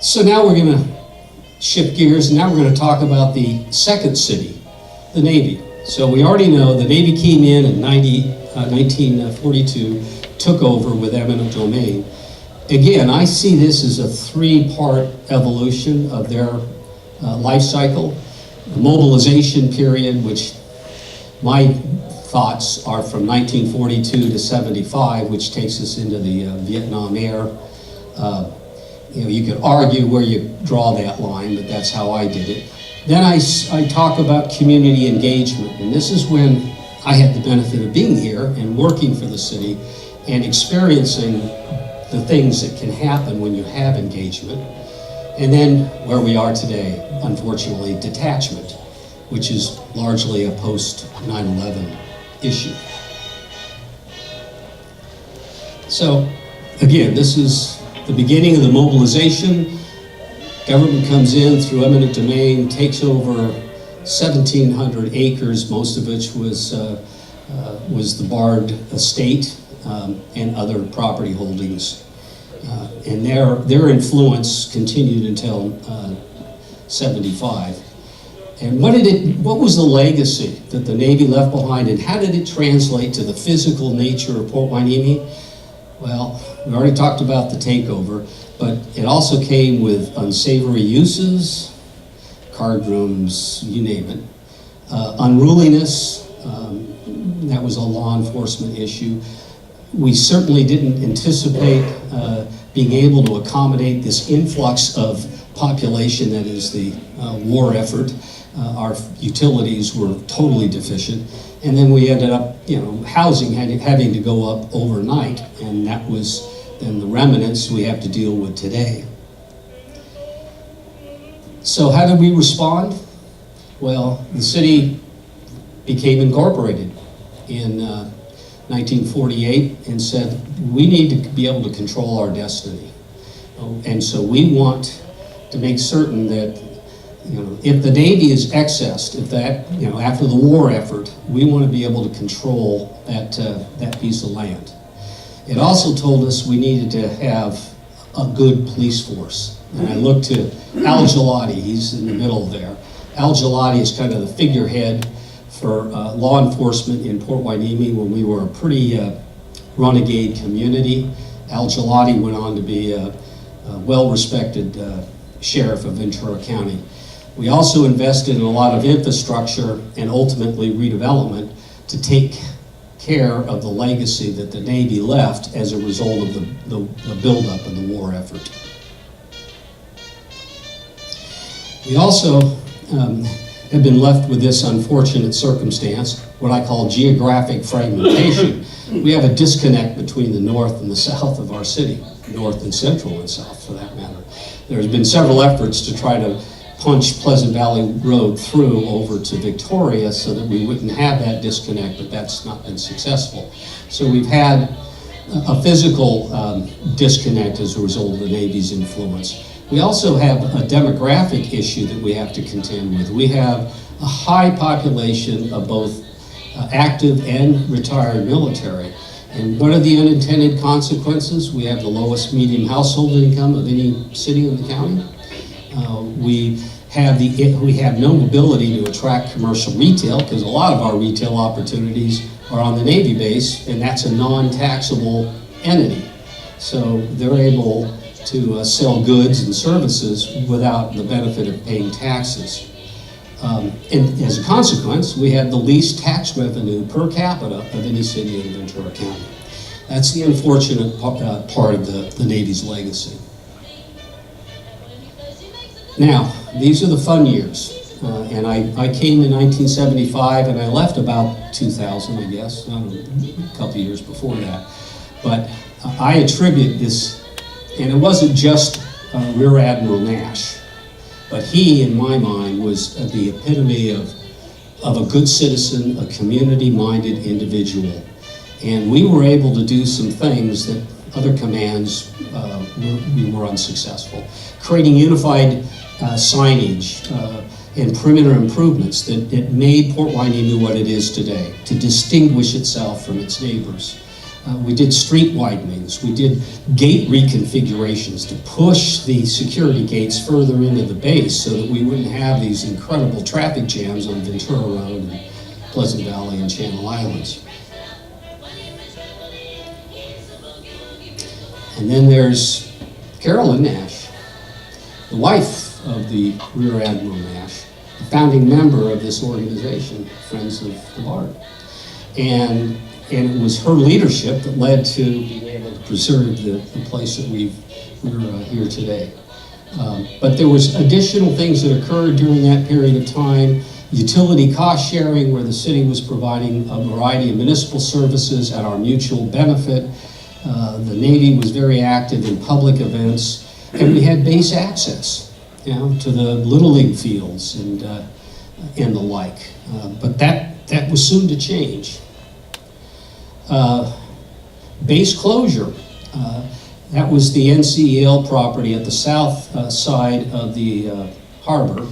So now we're going to shift gears, and now we're going to talk about the second city, the Navy. So we already know the Navy came in 1942, took over with eminent domain. Again, I see this as a three-part evolution of their life cycle. The mobilization period, which my thoughts are from 1942 to 75, which takes us into the Vietnam era. You could argue where you draw that line, but that's how I did it. Then I talk about community engagement, and this is when I had the benefit of being here and working for the city and experiencing the things that can happen when you have engagement. And then where we are today, unfortunately, detachment, which is largely a post-9/11 issue. So again, this is the beginning of the mobilization. Government comes in through eminent domain, takes over 1,700 acres, most of which was the Bard estate and other property holdings. And their influence continued until 75. And what was the legacy that the Navy left behind, and how did it translate to the physical nature of Port Hueneme? Well, we already talked about the takeover, but it also came with unsavory uses, card rooms, you name it. Unruliness, that was a law enforcement issue. We certainly didn't anticipate being able to accommodate this influx of population that is the war effort. Our utilities were totally deficient. And then we ended up, housing having to go up overnight, and that was then the remnants we have to deal with today. So how did we respond? Well, the city became incorporated in 1948 and said, we need to be able to control our destiny. And so we want to make certain that if the Navy is accessed, if that, after the war effort, we want to be able to control that piece of land. It also told us we needed to have a good police force. And I looked to Al Gelati, he's in the middle there. Al Gelati is kind of the figurehead for law enforcement in Port Hueneme when we were a pretty renegade community. Al Gelati went on to be a well-respected sheriff of Ventura County. We also invested in a lot of infrastructure and ultimately redevelopment to take care of the legacy that the Navy left as a result of the buildup of the war effort. We also have been left with this unfortunate circumstance, what I call geographic fragmentation. We have a disconnect between the north and the south of our city, north and central and south for that matter. There's been several efforts to try to punch Pleasant Valley Road through over to Victoria so that we wouldn't have that disconnect, but that's not been successful. So we've had a physical disconnect as a result of the Navy's influence. We also have a demographic issue that we have to contend with. We have a high population of both active and retired military. And what are the unintended consequences? We have the lowest median household income of any city in the county. We have no ability to attract commercial retail because a lot of our retail opportunities are on the Navy base, and that's a non-taxable entity. So they're able to sell goods and services without the benefit of paying taxes. And as a consequence, we have the least tax revenue per capita of any city in Ventura County. That's the unfortunate part of the Navy's legacy. Now, these are the fun years. And I came in 1975 and I left about 2000, I guess, a couple years before that. But I attribute this, and it wasn't just Rear Admiral Nash, but he, in my mind, was the epitome of a good citizen, a community-minded individual. And we were able to do some things that other commands we were unsuccessful. Creating unified signage and perimeter improvements that made Port Hueneme what it is today, to distinguish itself from its neighbors. We did street widenings. We did gate reconfigurations to push the security gates further into the base so that we wouldn't have these incredible traffic jams on Ventura Road and Pleasant Valley and Channel Islands. And then there's Carolyn Nash, the wife of the Rear Admiral Nash, the founding member of this organization, Friends of the Bard. And it was her leadership that led to being able to preserve the place that we're here today. But there was additional things that occurred during that period of time. Utility cost sharing, where the city was providing a variety of municipal services at our mutual benefit. The Navy was very active in public events, and we had base access, to the Little League fields and the like. But that was soon to change. Base closure. That was the NCEL property at the south side of the harbor.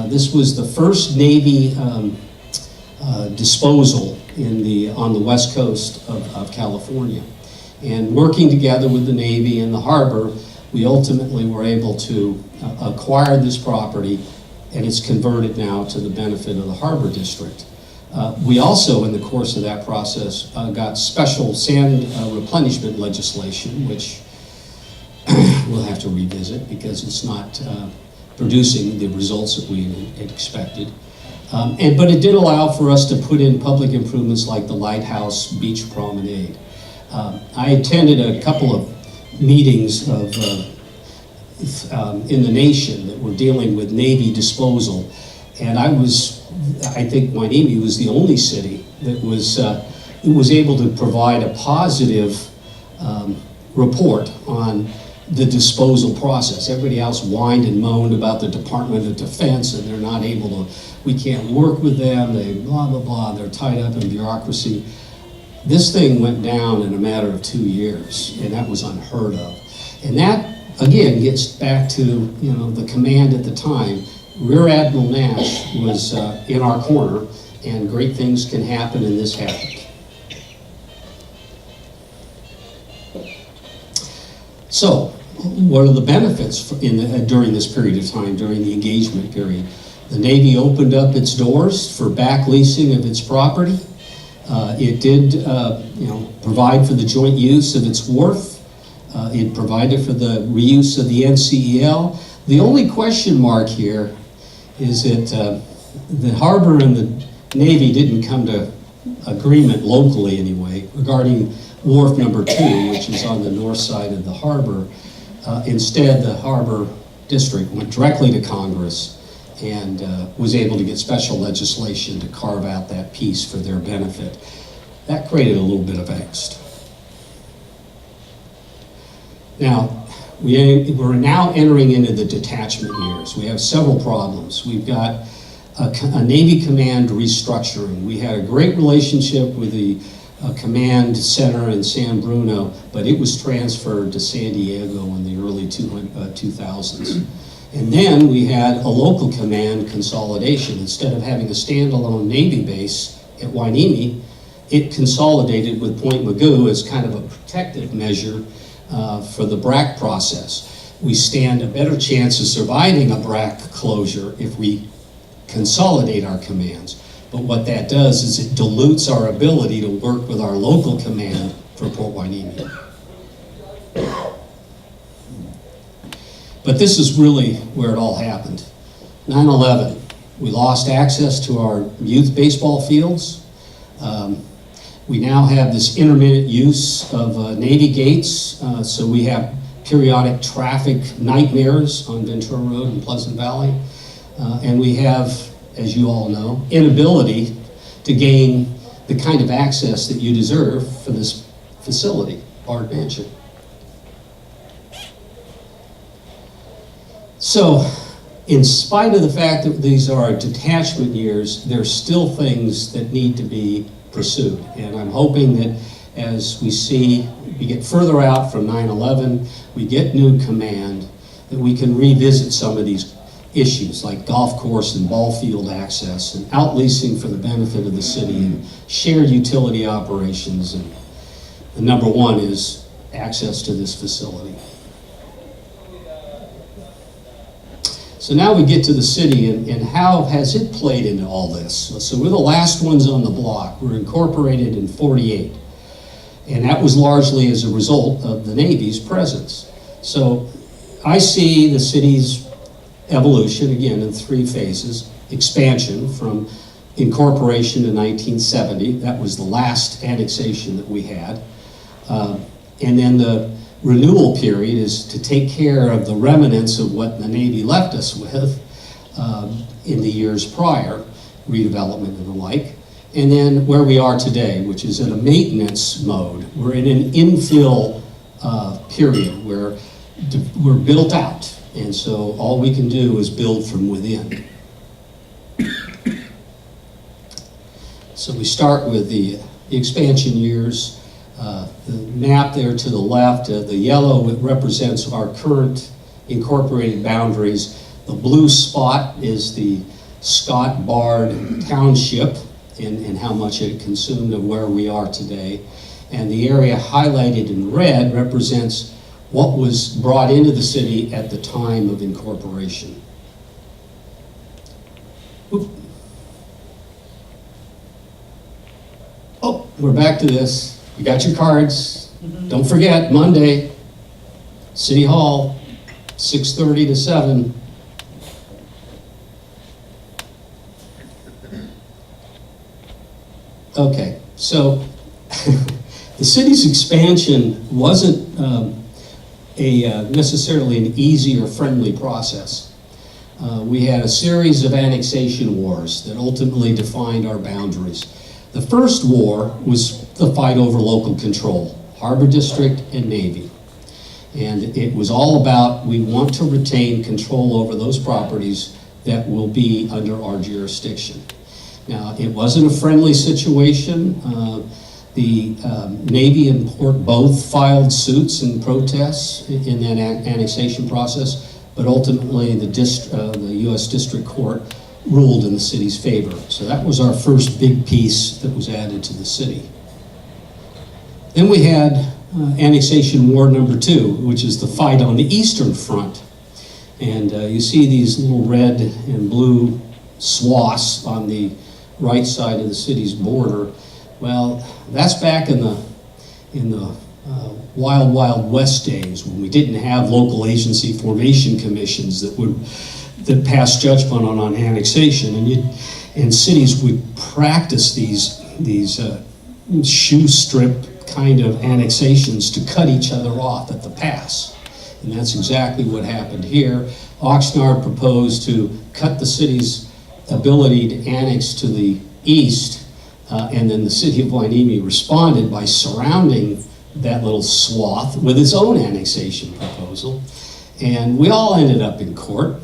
This was the first Navy disposal on the west coast of California. And working together with the Navy and the harbor, we ultimately were able to acquire this property, and it's converted now to the benefit of the harbor district. We also, in the course of that process, got special sand replenishment legislation, which we'll have to revisit because it's not producing the results that we had expected. But it did allow for us to put in public improvements like the Lighthouse Beach Promenade. I attended a couple of meetings in the nation that were dealing with Navy disposal, and I think Hueneme was the only city that was able to provide a positive report on the disposal process. Everybody else whined and moaned about the Department of Defense, and they're not able to, we can't work with them, they blah, blah, blah, they're tied up in bureaucracy. This thing went down in a matter of 2 years, and that was unheard of. And that, again, gets back to, the command at the time. Rear Admiral Nash was in our corner, and great things can happen, and this happened. So, what are the benefits during this period of time, during the engagement period? The Navy opened up its doors for back leasing of its property. It did, provide for the joint use of its wharf. It provided for the reuse of the NCEL. The only question mark here is that the harbor and the Navy didn't come to agreement locally anyway regarding wharf number 2, which is on the north side of the harbor. Instead, the harbor district went directly to Congress and was able to get special legislation to carve out that piece for their benefit. That created a little bit of angst. Now, we're now entering into the detachment years. We have several problems. We've got a Navy command restructuring. We had a great relationship with the command center in San Bruno, but it was transferred to San Diego in the early 2000s. And then we had a local command consolidation. Instead of having a standalone Navy base at Hueneme, it consolidated with Point Mugu as kind of a protective measure for the BRAC process. We stand a better chance of surviving a BRAC closure if we consolidate our commands. But what that does is it dilutes our ability to work with our local command for Port Hueneme. But this is really where it all happened. 9/11, we lost access to our youth baseball fields. We now have this intermittent use of Navy gates, so we have periodic traffic nightmares on Ventura Road and Pleasant Valley. And we have, as you all know, inability to gain the kind of access that you deserve for this facility, Bard Mansion. So, in spite of the fact that these are detachment years, there's still things that need to be pursued. And I'm hoping that as we get further out from 9/11, we get new command, that we can revisit some of these issues like golf course and ball field access and out leasing for the benefit of the city and shared utility operations and The number one is access to this facility. So now we get to the city, and how has it played into all this? So we're the last ones on the block. We're incorporated in 48. And that was largely as a result of the Navy's presence. So I see the city's evolution, again, in 3 phases. Expansion from incorporation in 1970. That was the last annexation that we had. And then the renewal period is to take care of the remnants of what the Navy left us with in the years prior, redevelopment and the like. And then where we are today, which is in a maintenance mode. We're in an infill period where we're built out. And so all we can do is build from within. So we start with the expansion years. The map there to the left, the yellow represents our current incorporated boundaries. The blue spot is the Scott Bard Township and how much it consumed of where we are today. And the area highlighted in red represents what was brought into the city at the time of incorporation. Oop. Oh, we're back to this. You got your cards. Don't forget, Monday, City Hall, 6:30 to 7. Okay, so the city's expansion wasn't necessarily an easy or friendly process. We had a series of annexation wars that ultimately defined our boundaries. The first war was the fight over local control, Harbor District and Navy. And it was all about, we want to retain control over those properties that will be under our jurisdiction. Now, it wasn't a friendly situation. The Navy and Port both filed suits and protests in that annexation process, but ultimately the U.S. District Court ruled in the city's favor. So that was our first big piece that was added to the city. Then we had annexation war number 2, which is the fight on the eastern front. And you see these little red and blue swaths on the right side of the city's border. Well, that's back in the wild, wild west days when we didn't have local agency formation commissions that passed judgment on annexation, and cities would practice these shoe strip kind of annexations to cut each other off at the pass. And that's exactly what happened here. Oxnard proposed to cut the city's ability to annex to the east, and then the city of Hueneme responded by surrounding that little swath with its own annexation proposal. And we all ended up in court,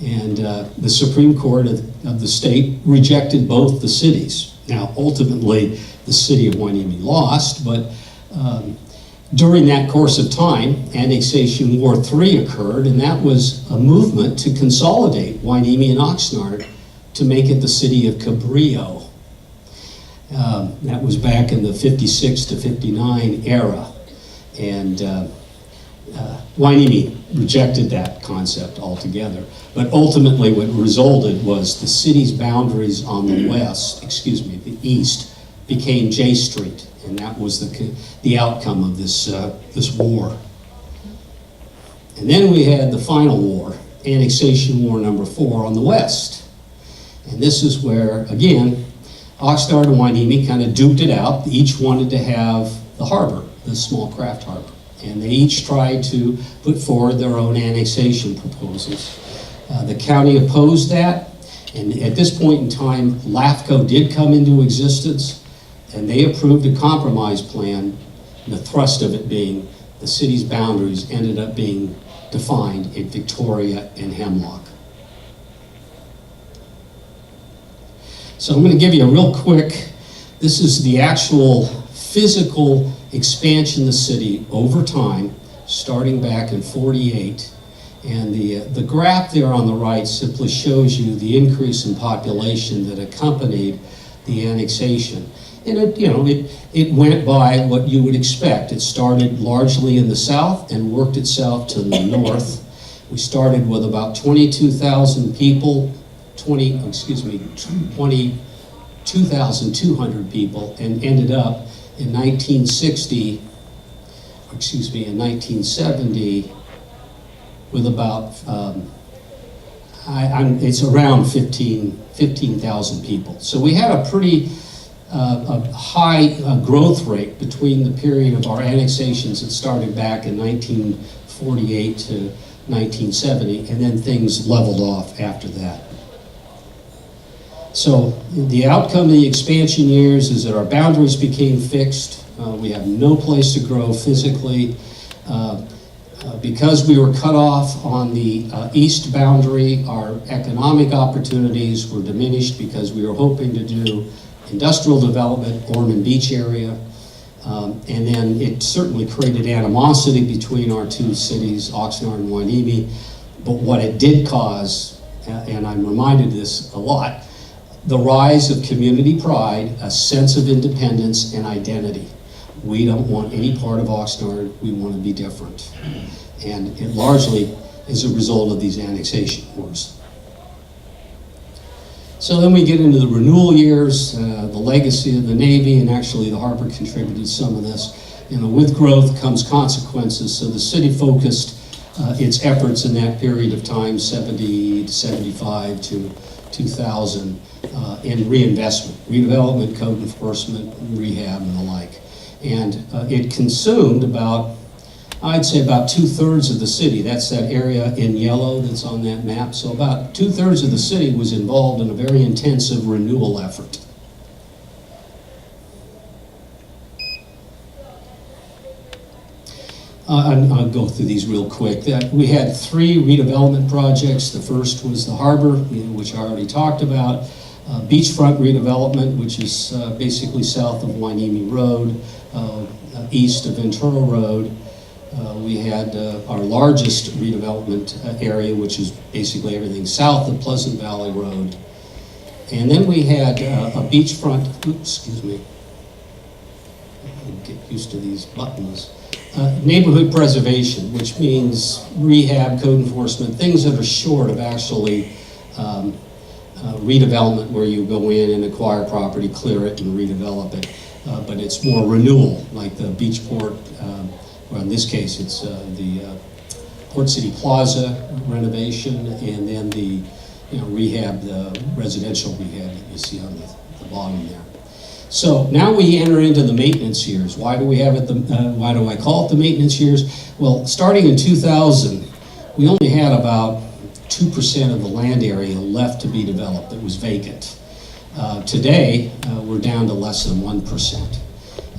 and the Supreme Court of the state rejected both the cities. Now, ultimately, the city of Hueneme lost, but during that course of time, Annexation War 3 occurred, and that was a movement to consolidate Hueneme and Oxnard to make it the city of Cabrillo. That was back in the 56 to 59 era, and Hueneme rejected that concept altogether. But ultimately what resulted was the city's boundaries on the the east, became J Street, and that was the outcome of this war. And then we had the final war, Annexation War number 4 on the west. And this is where, again, Oxnard and Hueneme kind of duked it out. Each wanted to have the harbor, the small craft harbor. And they each tried to put forward their own annexation proposals. The county opposed that, and at this point in time, LAFCO did come into existence, and they approved a compromise plan, and the thrust of it being the city's boundaries ended up being defined in Victoria and Hemlock. So I'm going to give you a real quick, this is the actual physical expansion of the city over time, starting back in 48. And the graph there on the right simply shows you the increase in population that accompanied the annexation. And it went by what you would expect. It started largely in the south and worked itself to the north. We started with about 22,000 people, 22,200 people, and ended up in 1970 with about, it's around 15,000 people. So we had a pretty high growth rate between the period of our annexations that started back in 1948 to 1970, and then things leveled off after that. So the outcome of the expansion years is that our boundaries became fixed. We have no place to grow physically. Because we were cut off on the east boundary, our economic opportunities were diminished because we were hoping to do industrial development, Ormond Beach area. And then it certainly created animosity between our two cities, Oxnard and Hueneme. But what it did cause, and I'm reminded of this a lot, the rise of community pride, a sense of independence and identity. We don't want any part of Oxnard, we want to be different. And it largely is a result of these annexation wars. So then we get into the renewal years, the legacy of the Navy, and actually the harbor contributed some of this. With growth comes consequences, so the city focused its efforts in that period of time, 70 to 75 to 2000, in reinvestment, redevelopment, code enforcement, rehab, and the like. And it consumed I'd say about 2/3 of the city. That's that area in yellow that's on that map. So about 2/3 of the city was involved in a very intensive renewal effort. I'll go through these real quick. We had 3 redevelopment projects. The first was the harbor, which I already talked about. Beachfront redevelopment, which is basically south of Hueneme Road, east of Ventura Road. We had our largest redevelopment area, which is basically everything south of Pleasant Valley Road. And then we had a beachfront, get used to these buttons. Neighborhood preservation, which means rehab, code enforcement, things that are short of actually redevelopment where you go in and acquire property, clear it, and redevelop it. But it's more renewal, like the Beachport, or in this case it's the Port City Plaza renovation, and then the rehab, the residential rehab that you see on the bottom there. So now we enter into the maintenance years. Why do we have it? Why do I call it the maintenance years? Well, starting in 2000, we only had about 2% of the land area left to be developed that was vacant. Today, we're down to less than 1%.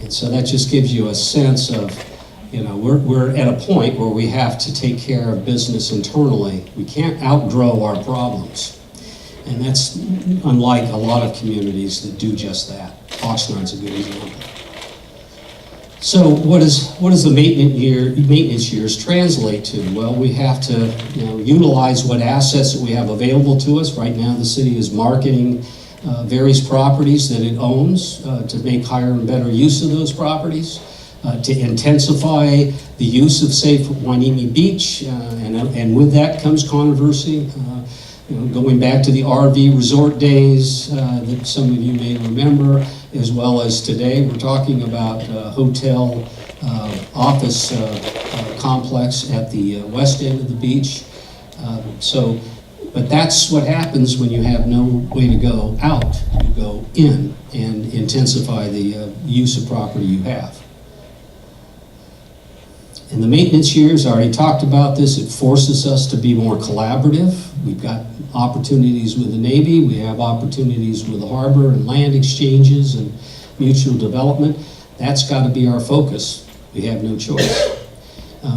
And so that just gives you a sense of, we're at a point where we have to take care of business internally. We can't outgrow our problems. And that's unlike a lot of communities that do just that. Oxnard's a good example. So what does the maintenance years translate to? Well, we have to utilize what assets that we have available to us. Right now the city is marketing various properties that it owns to make higher and better use of those properties, to intensify the use of, say, Hueneme Beach, and with that comes controversy. Going back to the RV resort days that some of you may remember, as well as today, we're talking about hotel office complex at the west end of the beach. But that's what happens when you have no way to go out. You go in and intensify the use of property you have. In the maintenance years, I already talked about this, it forces us to be more collaborative. We've got opportunities with the Navy, we have opportunities with the harbor and land exchanges and mutual development. That's got to be our focus. We have no choice.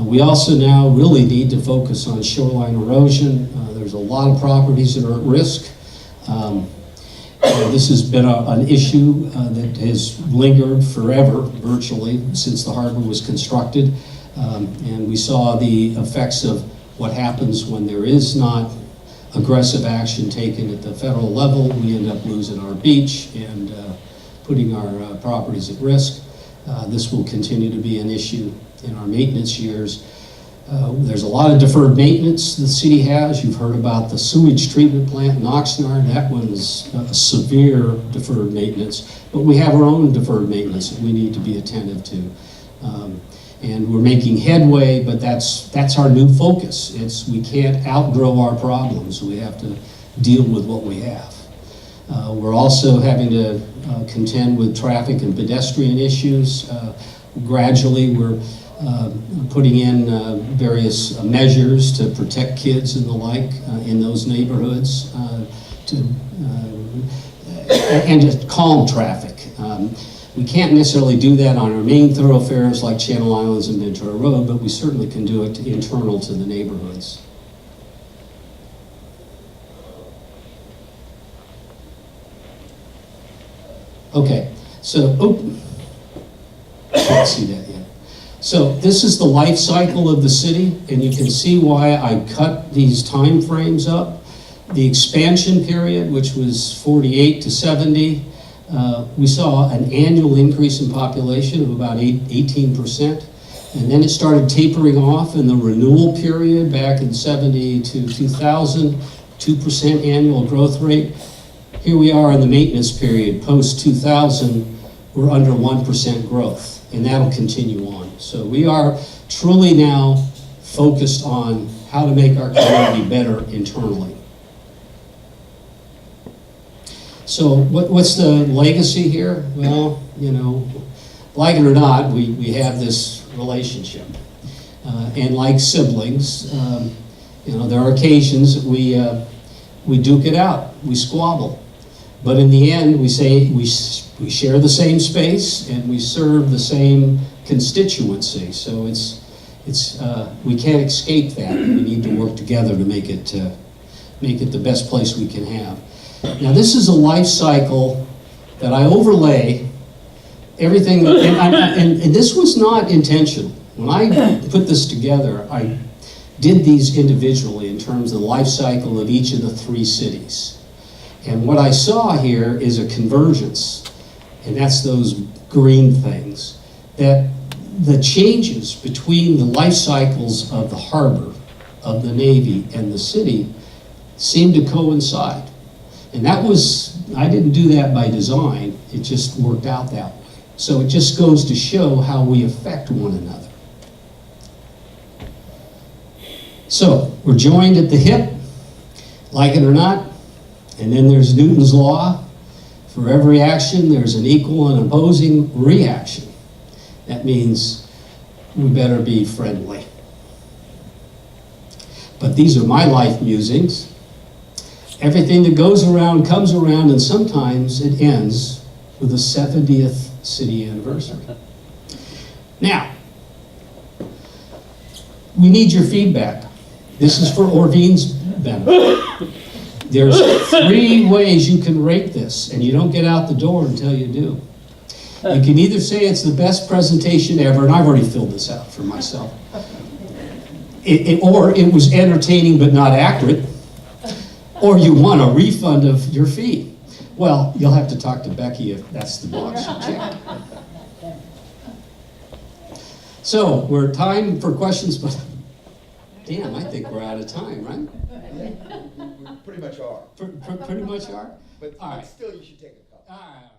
We also now really need to focus on shoreline erosion. There's a lot of properties that are at risk. This has been an issue that has lingered forever, virtually, since the harbor was constructed. And we saw the effects of what happens when there is not aggressive action taken at the federal level. We end up losing our beach, and putting our properties at risk. This will continue to be an issue in our maintenance years. There's a lot of deferred maintenance the city has. You've heard about the sewage treatment plant in Oxnard. That one's a severe deferred maintenance. But we have our own deferred maintenance that we need to be attentive to. And we're making headway, but that's our new focus. We can't outgrow our problems. We have to deal with what we have. We're also having to contend with traffic and pedestrian issues. Gradually, we're putting in various measures to protect kids and the like in those neighborhoods and to calm traffic. We can't necessarily do that on our main thoroughfares like Channel Islands and Ventura Road, but we certainly can do it internal to the neighborhoods. Okay, so, can't see that yet. So this is the life cycle of the city, and you can see why I cut these time frames up. The expansion period, which was 48 to 70, we saw an annual increase in population of about 18%, and then it started tapering off in the renewal period back in 70 to 2000, 2% annual growth rate. Here we are in the maintenance period, post-2000, we're under 1% growth, and that'll continue on. So we are truly now focused on how to make our community better internally. So what's the legacy here? Well, you know, like it or not, we have this relationship. And like siblings, you know, there are occasions that we duke it out, we squabble. But in the end, we say we share the same space and we serve the same constituency. So we can't escape that. We need to work together to make it the best place we can have. Now this is a life cycle that I overlay everything, and this was not intentional. When I put this together, I did these individually in terms of the life cycle of each of the 3 cities. And what I saw here is a convergence, and that's those green things, that the changes between the life cycles of the harbor, of the Navy, and the city seem to coincide. And that was, I didn't do that by design, it just worked out that way. So it just goes to show how we affect one another. So we're joined at the hip, like it or not, and then there's Newton's law. For every action, there's an equal and opposing reaction. That means we better be friendly. But these are my life musings. Everything that goes around comes around, and sometimes it ends with the 70th city anniversary. Now, we need your feedback. This is for Orveen's benefit. There's 3 ways you can rate this, and you don't get out the door until you do. You can either say it's the best presentation ever, and I've already filled this out for myself, or it was entertaining but not accurate, or you want a refund of your fee. Well, you'll have to talk to Becky if that's the box you check. So, we're time for questions, but damn, I think we're out of time, right? We pretty much are. Pretty much are? But all right. still, you should take a couple. All right.